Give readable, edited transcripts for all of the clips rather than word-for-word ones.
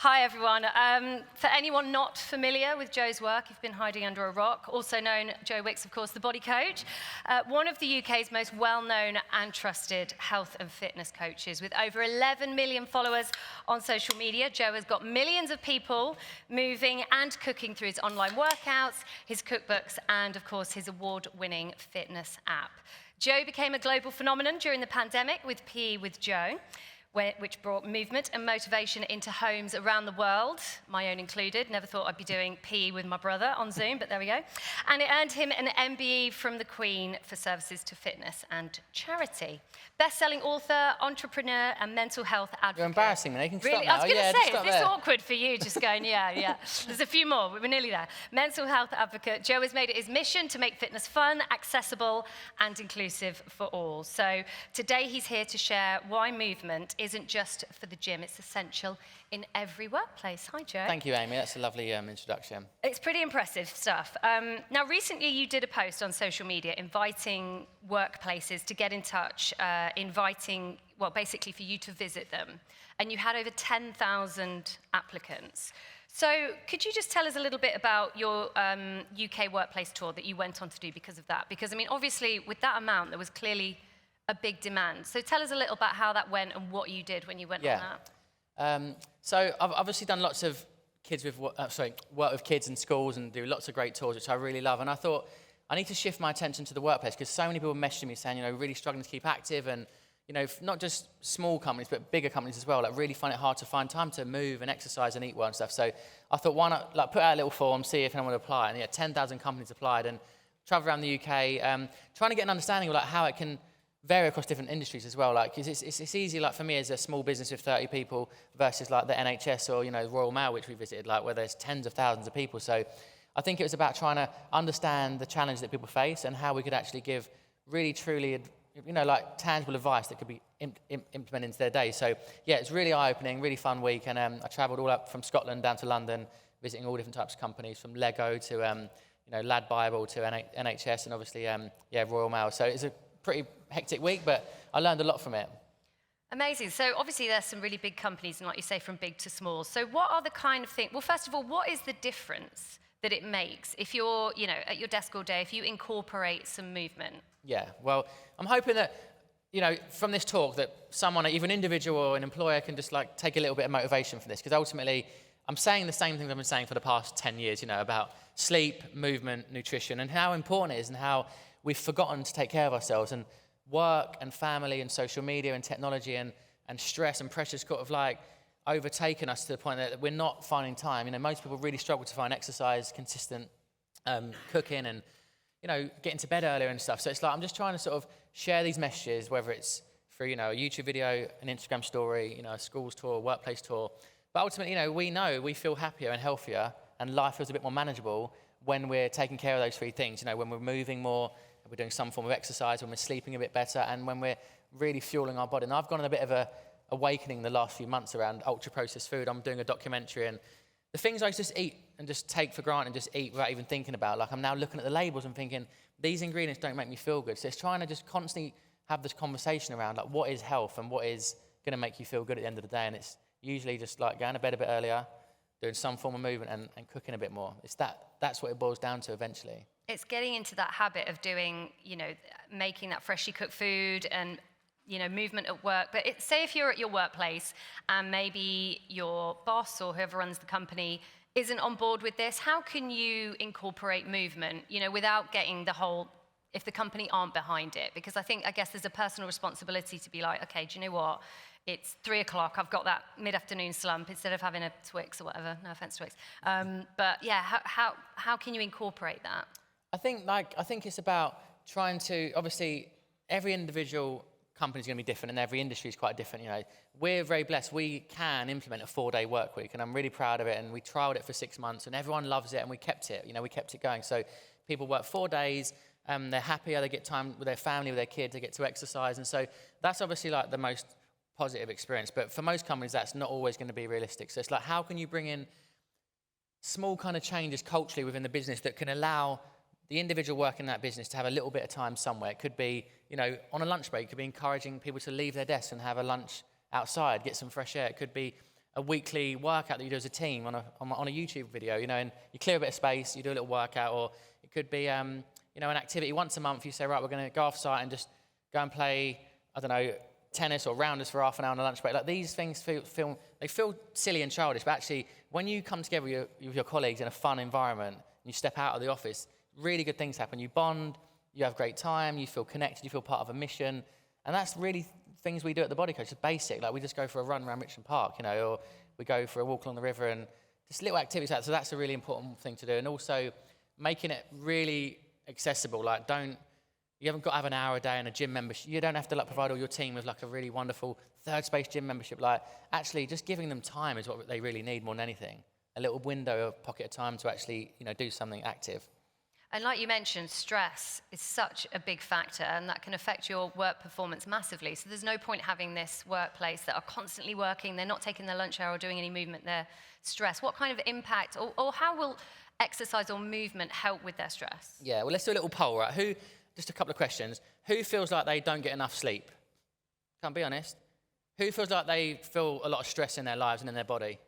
Hi, everyone. For anyone not familiar with Joe's work, if you've been hiding under a rock, also known, Joe Wicks, of course, the Bodycoach, one of the UK's most well-known and trusted health and fitness coaches. With over 11 million followers on social media, Joe has got millions of people moving and cooking through his online workouts, his cookbooks, and, of course, his award-winning fitness app. Joe became a global phenomenon during the pandemic with PE with Joe, which brought movement and motivation into homes around the world, my own included. Never thought I'd be doing PE with my brother on Zoom, but there we go. And it earned him an MBE from the Queen for services to fitness and charity. Best-selling author, entrepreneur, and mental health advocate. You're embarrassing me. You can stop Really? now. I was going to say, is this there. awkward for you, just going, yeah. There's a few more, we're nearly there. Mental health advocate. Joe has made it his mission to make fitness fun, accessible, and inclusive for all. So today he's here to share why movement isn't just for the gym, it's essential in every workplace. Hi, Joe. Thank you, Amy. That's a lovely introduction. It's pretty impressive stuff. Now, recently you did a post on social media inviting workplaces to get in touch, basically for you to visit them. And you had over 10,000 applicants. So could you just tell us a little bit about your UK workplace tour that you went on to do because of that? Because, I mean, obviously, with that amount, there was clearly a big demand. So tell us a little about how that went and what you did when you went on that. So I've obviously done lots of work with kids in schools and do lots of great tours, which I really love. And I thought I need to shift my attention to the workplace because so many people messaging me saying, really struggling to keep active and, not just small companies, but bigger companies as well, like really find it hard to find time to move and exercise and eat well and stuff. So I thought, why not put out a little form, see if anyone would apply. And 10,000 companies applied and travel around the UK, trying to get an understanding of how it can vary across different industries as well. Cause it's easy, for me as a small business with 30 people versus the NHS or, Royal Mail, which we visited, where there's tens of thousands of people. So I think it was about trying to understand the challenge that people face and how we could actually give really, truly, tangible advice that could be implemented into their day. So yeah, it's really eye-opening, really fun week. And I traveled all up from Scotland down to London, visiting all different types of companies from Lego to, Lad Bible to NHS and obviously, Royal Mail. So it's a pretty hectic week, but I learned a lot from it. Amazing. So obviously there's some really big companies, and like you say, from big to small. So what are the kind of things, well, first of all, what is the difference that it makes if you're, at your desk all day, if you incorporate some movement? Yeah, well, I'm hoping that, from this talk that someone, either an individual or an employer can just take a little bit of motivation from this, because ultimately I'm saying the same things I've been saying for the past 10 years, about sleep, movement, nutrition, and how important it is and how we've forgotten to take care of ourselves, and work and family and social media and technology and stress and pressures overtaken us to the point that we're not finding time. Most people really struggle to find exercise, consistent cooking and, getting to bed earlier and stuff. So it's I'm just trying to sort of share these messages, whether it's through, a YouTube video, an Instagram story, a schools tour, workplace tour. But ultimately, we feel happier and healthier and life feels a bit more manageable when we're taking care of those three things, when we're moving more, we're doing some form of exercise, when we're sleeping a bit better, and when we're really fueling our body. And I've gone on a bit of a awakening the last few months around ultra-processed food. I'm doing a documentary, and the things I used to just eat and just take for granted and just eat without even thinking about, I'm now looking at the labels and thinking, these ingredients don't make me feel good. So it's trying to just constantly have this conversation around, what is health and what is going to make you feel good at the end of the day. And it's usually just going to bed a bit earlier, doing some form of movement and cooking a bit more. That's what it boils down to eventually. It's getting into that habit of doing, making that freshly cooked food and, movement at work. But say if you're at your workplace and maybe your boss or whoever runs the company isn't on board with this, how can you incorporate movement, without getting if the company aren't behind it? Because I guess there's a personal responsibility to be okay, do you know what? It's 3 o'clock, I've got that mid-afternoon slump instead of having a Twix or whatever. No offense to Twix. But yeah, how can you incorporate that? I think it's about trying to, obviously, every individual company is going to be different and every industry is quite different. We're very blessed. We can implement a 4-day work week, and I'm really proud of it. And we trialed it for 6 months and everyone loves it, and we kept it. We kept it going. So people work 4 days, they're happier, they get time with their family, with their kids, they get to exercise. And so that's obviously the most positive experience. But for most companies, that's not always going to be realistic. So it's how can you bring in small kind of changes culturally within the business that can allow the individual working in that business to have a little bit of time somewhere. It could be, on a lunch break, it could be encouraging people to leave their desks and have a lunch outside, get some fresh air. It could be a weekly workout that you do as a team on a YouTube video, you know, and you clear a bit of space, you do a little workout, or it could be, you know, an activity once a month. You say, right, we're going to go off site and just go and play, I don't know, tennis or rounders for half an hour on a lunch break. Like, these things feel silly and childish, but actually when you come together with your colleagues in a fun environment and you step out of the office, really good things happen. You bond, you have great time, you feel connected, you feel part of a mission. And that's really things we do at the Bodycoach. It's basic. Like, we just go for a run around Richmond Park, you know, or we go for a walk along the river, and just little activities like that. So that's a really important thing to do. And also making it really accessible. Like, you haven't got to have an hour a day and a gym membership. You don't have to, like, provide all your team with, like, a really wonderful third space gym membership. Like, actually just giving them time is what they really need more than anything. A little window, a pocket of time to actually, you know, do something active. And like you mentioned, stress is such a big factor, and that can affect your work performance massively. So there's no point having this workplace that are constantly working, they're not taking their lunch hour or doing any movement, they're stressed. What kind of impact, or how will exercise or movement help with their stress? Yeah, well, let's do a little poll, right? Just a couple of questions. Who feels like they don't get enough sleep? Can't be honest. Who feels like they feel a lot of stress in their lives and in their body?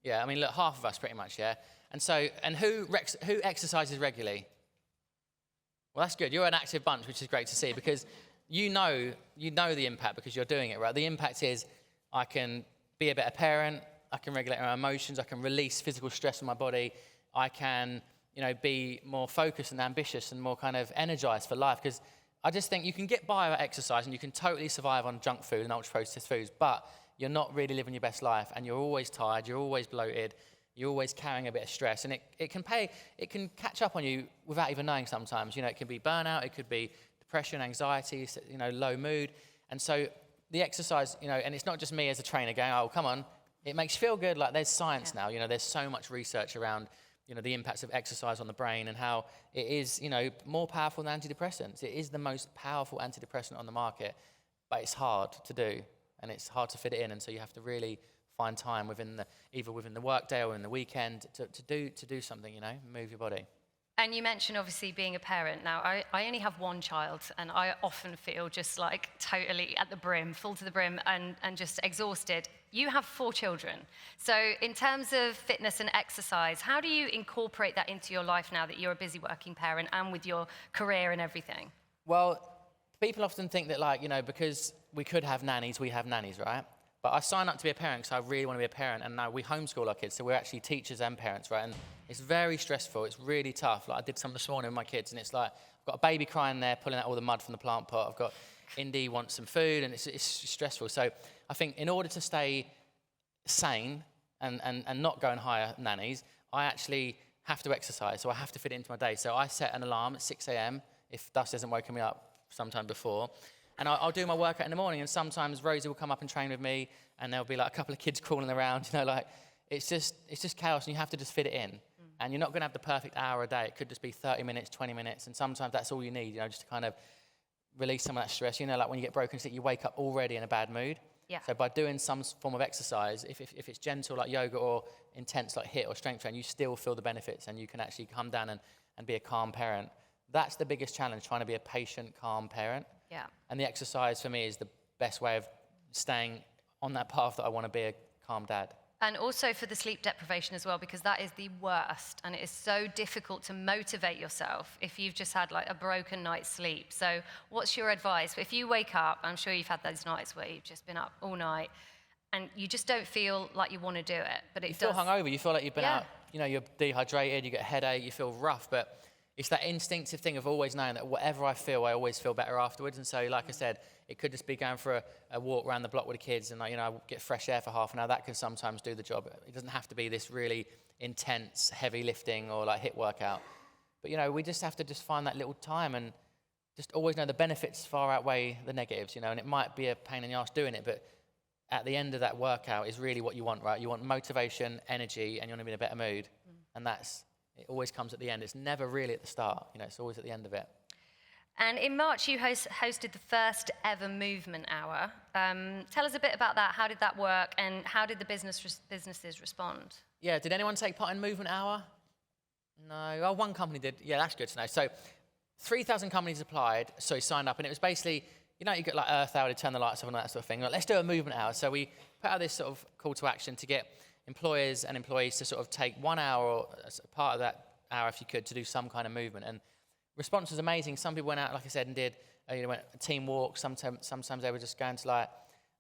Yeah, I mean, look, half of us pretty much, yeah? And who exercises regularly? Well, that's good. You're an active bunch, which is great to see, because you know the impact because you're doing it, right? The impact is I can be a better parent, I can regulate my emotions, I can release physical stress in my body, I can, you know, be more focused and ambitious and more kind of energized for life. Because I just think you can get by with exercise and you can totally survive on junk food and ultra-processed foods, but you're not really living your best life, and you're always tired, you're always bloated, you're always carrying a bit of stress, and it can catch up on you without even knowing sometimes. You know, it can be burnout, it could be depression, anxiety, you know, low mood. And so the exercise, you know, and it's not just me as a trainer going, oh, come on, it makes you feel good. Like, there's science now, you know, there's so much research around, you know, the impacts of exercise on the brain and how it is, you know, more powerful than antidepressants. It is the most powerful antidepressant on the market, but it's hard to do, and it's hard to fit it in, and so you have to really find time either within the workday or in the weekend to do something, you know, move your body. And you mentioned obviously being a parent. Now, I only have one child, and I often feel just like totally at the brim, full to the brim, and just exhausted. You have 4 children. So in terms of fitness and exercise, how do you incorporate that into your life now that you're a busy working parent and with your career and everything? Well, people often think that, like, you know, because we could have nannies, we have nannies, right? But I signed up to be a parent because I really want to be a parent, and now we homeschool our kids, so we're actually teachers and parents, right? And it's very stressful, it's really tough. Like, I did some this morning with my kids, and it's like, I've got a baby crying there, pulling out all the mud from the plant pot. I've got Indy wants some food, and it's stressful. So I think in order to stay sane and not go and hire nannies, I actually have to exercise, so I have to fit it into my day. So I set an alarm at 6 a.m. if Dust hasn't woken me up sometime before. And I'll do my workout in the morning, and sometimes Rosie will come up and train with me, and there'll be like a couple of kids crawling around, you know, like, it's just chaos, and you have to just fit it in. And you're not going to have the perfect hour a day. It could just be 30 minutes, 20 minutes, and sometimes that's all you need, you know, just to kind of release some of that stress. You know, like when you get broken sleep, you wake up already in a bad mood. Yeah. So by doing some form of exercise, if it's gentle like yoga or intense like HIIT or strength training, you still feel the benefits, and you can actually come down and be a calm parent. That's the biggest challenge, trying to be a patient, calm parent. Yeah. And the exercise for me is the best way of staying on that path that I want to be a calm dad. And also for the sleep deprivation as well, because that is the worst, and it is so difficult to motivate yourself if you've just had like a broken night's sleep. So what's your advice? If you wake up, I'm sure you've had those nights where you've just been up all night and you just don't feel like you want to do it, but you feel hungover, you feel like you've been out, you know, you're dehydrated, you get a headache, you feel rough, but it's that instinctive thing of always knowing that whatever I feel, I always feel better afterwards. And so, like I said, it could just be going for a walk around the block with the kids and, you know, get fresh air for half an hour. That can sometimes do the job. It doesn't have to be this really intense, heavy lifting or like HIIT workout. But, you know, we just have to just find that little time and just always know the benefits far outweigh the negatives, you know, and it might be a pain in the arse doing it, but at the end of that workout is really what you want, right? You want motivation, energy, and you want to be in a better mood. And it always comes at the end. It's never really at the start, you know, it's always at the end of it. And in March, you hosted the first ever movement hour. Tell us a bit about that. How did that work, and how did the businesses respond? Yeah, did anyone take part in movement hour? No, oh, one company did. Yeah, that's good to know. So 3,000 companies signed up, and it was basically you know, you get like Earth Hour, they turn the lights off and that sort of thing. Like, let's do a movement hour. So we put out this sort of call to action to get employers and employees to sort of take 1 hour or as a part of that hour, if you could, to do some kind of movement. And response was amazing. Some people went out, like I said, and did, went a team walk. Sometimes they were just going to like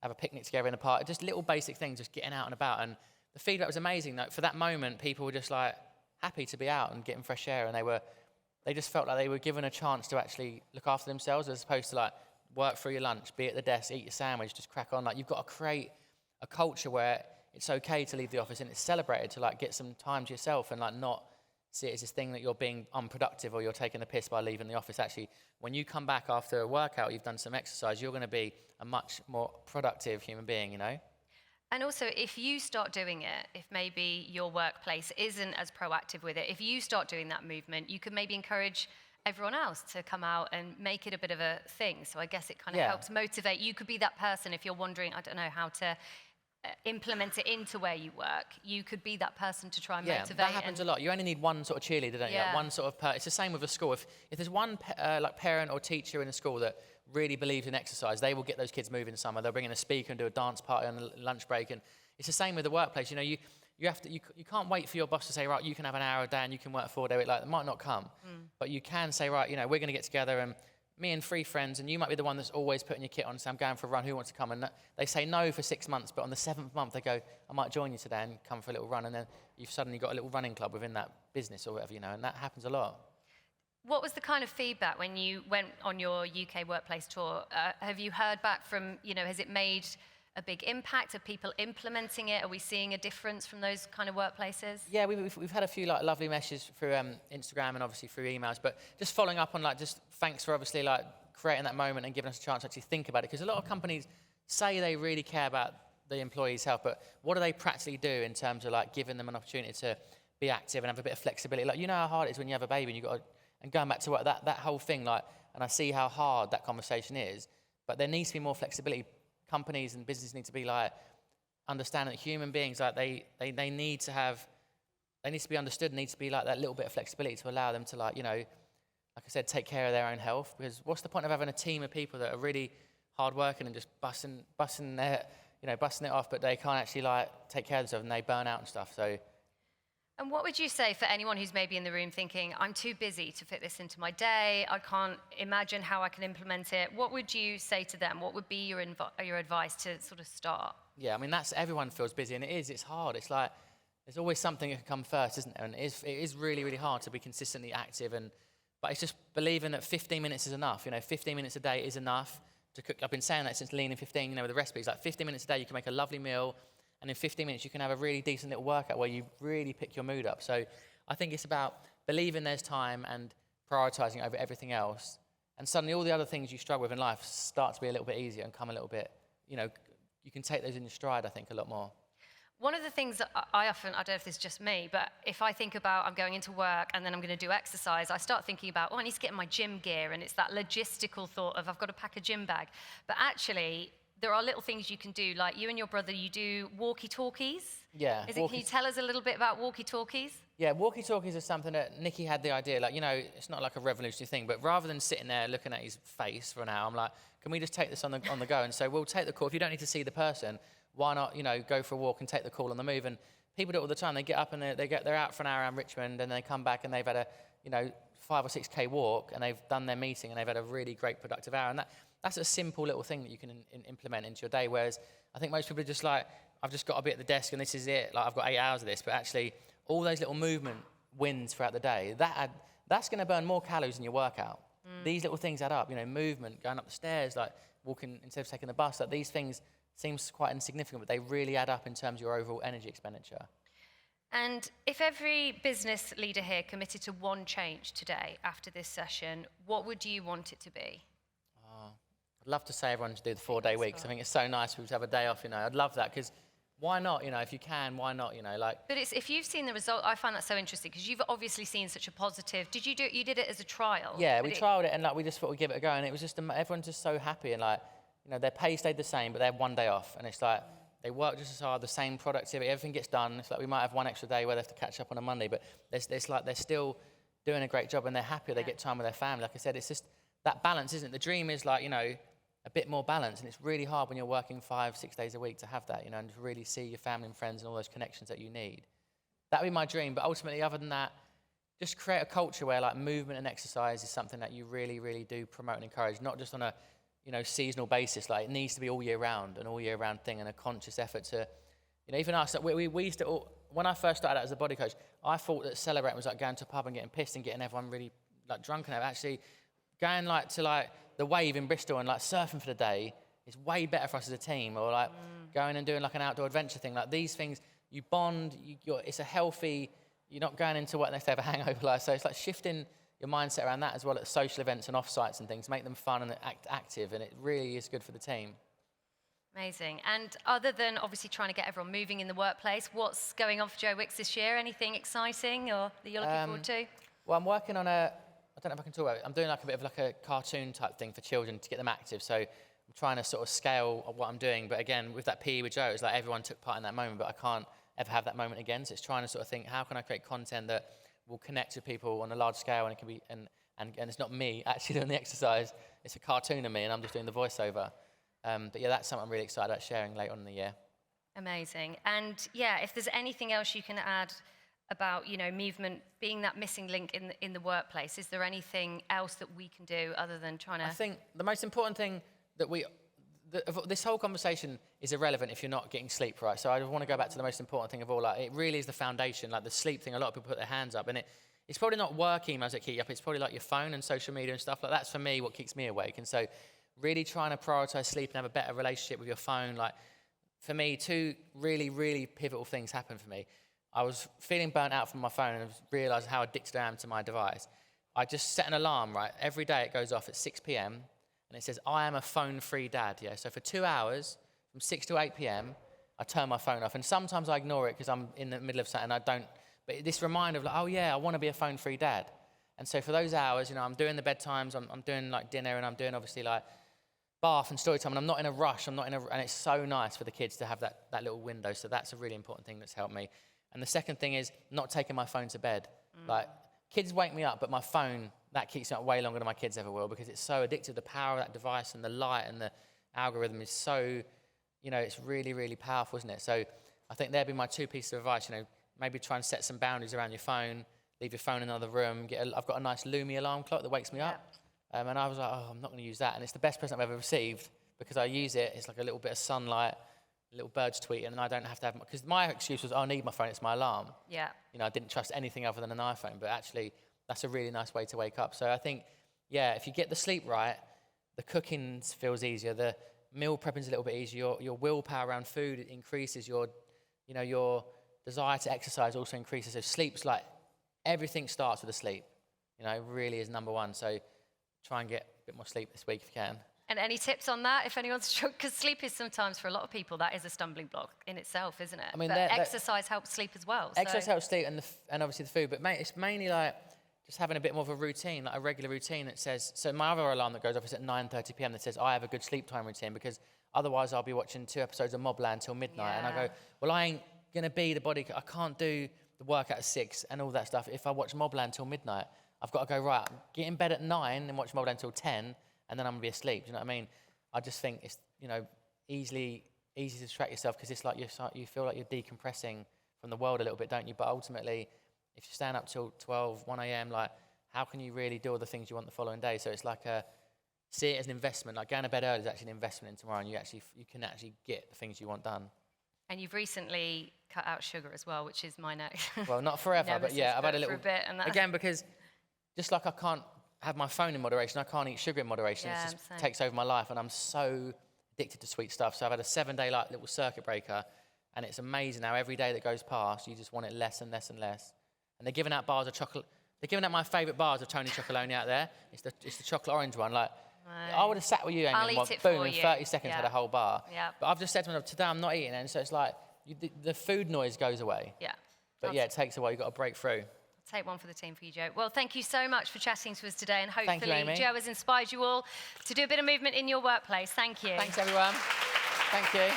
have a picnic together in the park. Just little basic things, just getting out and about. And the feedback was amazing. Like, for that moment, people were just like happy to be out and getting fresh air. And they just felt like they were given a chance to actually look after themselves, as opposed to like work through your lunch, be at the desk, eat your sandwich, just crack on. Like, you've got to create a culture where it's okay to leave the office and it's celebrated to like get some time to yourself and like not see it as this thing that you're being unproductive or you're taking the piss by leaving the office. Actually, when you come back after a workout, you've done some exercise, you're going to be a much more productive human being, you know? And also, if you start doing it, if maybe your workplace isn't as proactive with it, if you start doing that movement, you could maybe encourage everyone else to come out and make it a bit of a thing. So I guess it kind of helps motivate. You could be that person if you're wondering, I don't know, how to implement it into where you work. You could be that person to try and motivate. That happens a lot. You only need one sort of cheerleader, don't you? Like one sort of it's the same with a school. If there's one like parent or teacher in a school that really believes in exercise, they will get those kids moving somewhere. They'll bring in a speaker and do a dance party on the lunch break. And it's the same with the workplace. You know, you can't wait for your boss to say, right, you can have an hour a day and you can work 4 days. Like, it might not come, but you can say, right, you know, we're going to get together and me and 3 friends, and you might be the one that's always putting your kit on and say, I'm going for a run, who wants to come? And they say no for 6 months, but on the 7th month they go, I might join you today and come for a little run. And then you've suddenly got a little running club within that business or whatever, you know, and that happens a lot. What was the kind of feedback when you went on your UK workplace tour? Have you heard back from, you know, has it made a big impact? Are people implementing it? Are we seeing a difference from those kind of workplaces? Yeah, we've had a few like lovely messages through Instagram and obviously through emails, but just following up on like, just thanks for obviously like creating that moment and giving us a chance to actually think about it, because a lot of companies say they really care about the employees' health, but what do they practically do in terms of like giving them an opportunity to be active and have a bit of flexibility? Like, you know how hard it is when you have a baby and you got to, and going back to work, that whole thing, like, and I see how hard that conversation is, but there needs to be more flexibility. Companies and businesses need to be like, understanding that human beings, like they need to have, they need to be understood, needs to be like that little bit of flexibility to allow them to, like, you know, like I said, take care of their own health. Because what's the point of having a team of people that are really hard working and just busting it off, but they can't actually like take care of themselves and they burn out and stuff. So. And what would you say for anyone who's maybe in the room thinking, I'm too busy to fit this into my day, I can't imagine how I can implement it? What would you say to them? What would be your advice to sort of start? Yeah, I mean, everyone feels busy, and it's hard. It's like, there's always something that can come first, isn't there? And it is really, really hard to be consistently active, but it's just believing that 15 minutes is enough. You know, 15 minutes a day is enough to cook. I've been saying that since Lean in 15, you know, with the recipes. Like 15 minutes a day, you can make a lovely meal, and in 15 minutes, you can have a really decent little workout where you really pick your mood up. So I think it's about believing there's time and prioritizing over everything else. And suddenly all the other things you struggle with in life start to be a little bit easier and come a little bit, you know, you can take those in your stride, I think, a lot more. One of the things that I don't know if this is just me, but if I think about I'm going into work and then I'm going to do exercise, I start thinking about, I need to get in my gym gear. And it's that logistical thought of I've got to pack a gym bag. But actually, there are little things you can do, like you and your brother, you do walkie-talkies. Yeah. Can you tell us a little bit about walkie-talkies? Yeah, walkie-talkies is something that Nicky had the idea, like, you know, it's not like a revolutionary thing, but rather than sitting there looking at his face for an hour, I'm like, can we just take this on the go? And so we'll take the call. If you don't need to see the person, why not, you know, go for a walk and take the call on the move? And people do it all the time. They get up and they're out for an hour around Richmond, and they come back and they've had a, you know, 5 or 6K walk, and they've done their meeting and they've had a really great productive hour. And that's a simple little thing that you can implement into your day. Whereas I think most people are just like, I've just got to be at the desk and this is it. Like, I've got 8 hours of this. But actually, all those little movement wins throughout the day, that's going to burn more calories than your workout. These little things add up. You know, movement, going up the stairs, like walking instead of taking the bus. Like, these things seems quite insignificant, but they really add up in terms of your overall energy expenditure. And if every business leader here committed to one change today after this session, what would you want it to be? I'd love to say everyone should do the 4-day weeks. I think it's so nice for people to have a day off, you know. I'd love that, because why not, you know, if you can, why not, you know, like. But if you've seen the result, I find that so interesting, because you've obviously seen such a positive. You did it as a trial? Yeah, we trialed it, and like we just thought we'd give it a go, and it was just, everyone's just so happy, and like, you know, their pay stayed the same, but they had 1 day off, and it's like, they work just as hard, the same productivity, everything gets done. It's like we might have 1 extra day where they have to catch up on a Monday, but there's like, they're still doing a great job, and they're happy, they get time with their family. Like I said, it's just that balance, isn't it? The dream is like, you know, a bit more balance. And it's really hard when you're working 5-6 days a week to have that, you know, and to really see your family and friends and all those connections that you need. That'd be my dream. But ultimately, other than that, just create a culture where like movement and exercise is something that you really, really do promote and encourage, not just on a, you know, seasonal basis. Like it needs to be all year round, an all year round thing, and a conscious effort to, you know, even us, we used to, when I first started out as a body coach, I thought that celebrating was like going to a pub and getting pissed and getting everyone really like drunk and actually going like to like the Wave in Bristol and like surfing for the day is way better for us as a team, or like going and doing like an outdoor adventure thing. Like these things, you bond, it's a healthy, you're not going into what next day have a hangover like. So it's like shifting your mindset around that as well at social events and off-sites and things, make them fun and active, and it really is good for the team. Amazing. And other than obviously trying to get everyone moving in the workplace, what's going on for Joe Wicks this year? Anything exciting or that you're looking forward to? Well, I'm working on I don't know if I can talk about it. I'm doing like a bit of like a cartoon type thing for children to get them active. So I'm trying to sort of scale what I'm doing. But again, with that PE with Joe, it's like everyone took part in that moment, but I can't ever have that moment again. So it's trying to sort of think, how can I create content that will connect with people on a large scale, and it can be, and it's not me actually doing the exercise. It's a cartoon of me, and I'm just doing the voiceover. But yeah, that's something I'm really excited about sharing later on in the year. Amazing. And yeah, if there's anything else you can add about, you know, movement being that missing link in the workplace, is there anything else that we can do other than trying to... I think the most important thing that this whole conversation is irrelevant if you're not getting sleep right. So I want to go back to the most important thing of all. Like, it really is the foundation, like the sleep thing. A lot of people put their hands up, and it's probably not work emails that keep you up. It's probably like your phone and social media and stuff like that. That's for me what keeps me awake. And so really trying to prioritize sleep and have a better relationship with your phone. Like for me, two really, really pivotal things happened for me. I was feeling burnt out from my phone and realized how addicted I am to my device. I just set an alarm, right? Every day it goes off at 6 p.m. and it says, I am a phone-free dad, yeah? So for 2 hours, from 6 to 8 p.m., I turn my phone off. And sometimes I ignore it because I'm in the middle of something and I don't, but this reminder of like, oh yeah, I want to be a phone-free dad. And so for those hours, you know, I'm doing the bedtimes, I'm doing like dinner, and I'm doing obviously like bath and story time, and I'm not in a rush, and it's so nice for the kids to have that little window. So that's a really important thing that's helped me. And the second thing is not taking my phone to bed. Like, kids wake me up, but my phone, that keeps me up way longer than my kids ever will, because it's so addictive. The power of that device and the light and the algorithm is so, you know, it's really, really powerful, isn't it? So I think there'd be my two pieces of advice, you know, maybe try and set some boundaries around your phone, leave your phone in another room. I've got a nice Lumi alarm clock that wakes me up. And I was like, oh, I'm not going to use that. And it's the best present I've ever received, because I use it. It's like a little bit of sunlight, little birds tweeting, and I don't have to have, because my excuse was, I need my phone, it's my alarm. Yeah. You know, I didn't trust anything other than an iPhone, but actually that's a really nice way to wake up. So I think, yeah, if you get the sleep right, the cooking feels easier, the meal prepping's a little bit easier, your willpower around food increases, your desire to exercise also increases. So sleep's like, everything starts with the sleep, you know, it really is number one. So try and get a bit more sleep this week if you can. And any tips on that, if anyone's struggling? Because sleep is sometimes, for a lot of people, that is a stumbling block in itself, isn't it? I mean, but exercise helps sleep as well. Exercise helps sleep, and obviously the food. But mate, it's mainly like just having a bit more of a routine, like a regular routine that says, so my other alarm that goes off is at 9:30 p.m. that says I have a good sleep time routine, because otherwise I'll be watching 2 episodes of Mobland till midnight. And I go, well, I ain't going to be the body, I can't do the workout at 6 and all that stuff if I watch Mobland till midnight. I've got to go, right, get in bed at 9 and watch Mobland till 10, and then I'm going to be asleep. Do you know what I mean? I just think it's, you know, easy to distract yourself, because it's like you feel like you're decompressing from the world a little bit, don't you? But ultimately, if you stand up till 12, 1 a.m., like, how can you really do all the things you want the following day? So it's like see it as an investment. Like, going to bed early is actually an investment in tomorrow, and you can actually get the things you want done. And you've recently cut out sugar as well, which is my next. Well, not forever, but yeah, I've had a little bit. And again, because just like I can't have my phone in moderation, I can't eat sugar in moderation. Yeah, it just takes over my life, and I'm so addicted to sweet stuff. So I've had a 7-day like little circuit breaker, and it's amazing how every day that goes past, you just want it less and less and less. And they're giving out bars of chocolate. They're giving out my favourite bars of Tony Chocolonely out there. It's the chocolate orange one. Like, I would have sat with you, Amy, and boom, in 30 seconds had a whole bar. Yeah. But I've just said to myself, today I'm not eating it, and so it's like the food noise goes away. Yeah. But yeah, it takes a while. You've got to break through. Take one for the team for you, Joe. Well, thank you so much for chatting to us today, and hopefully Joe has inspired you all to do a bit of movement in your workplace. Thank you. Thanks, everyone. Thank you.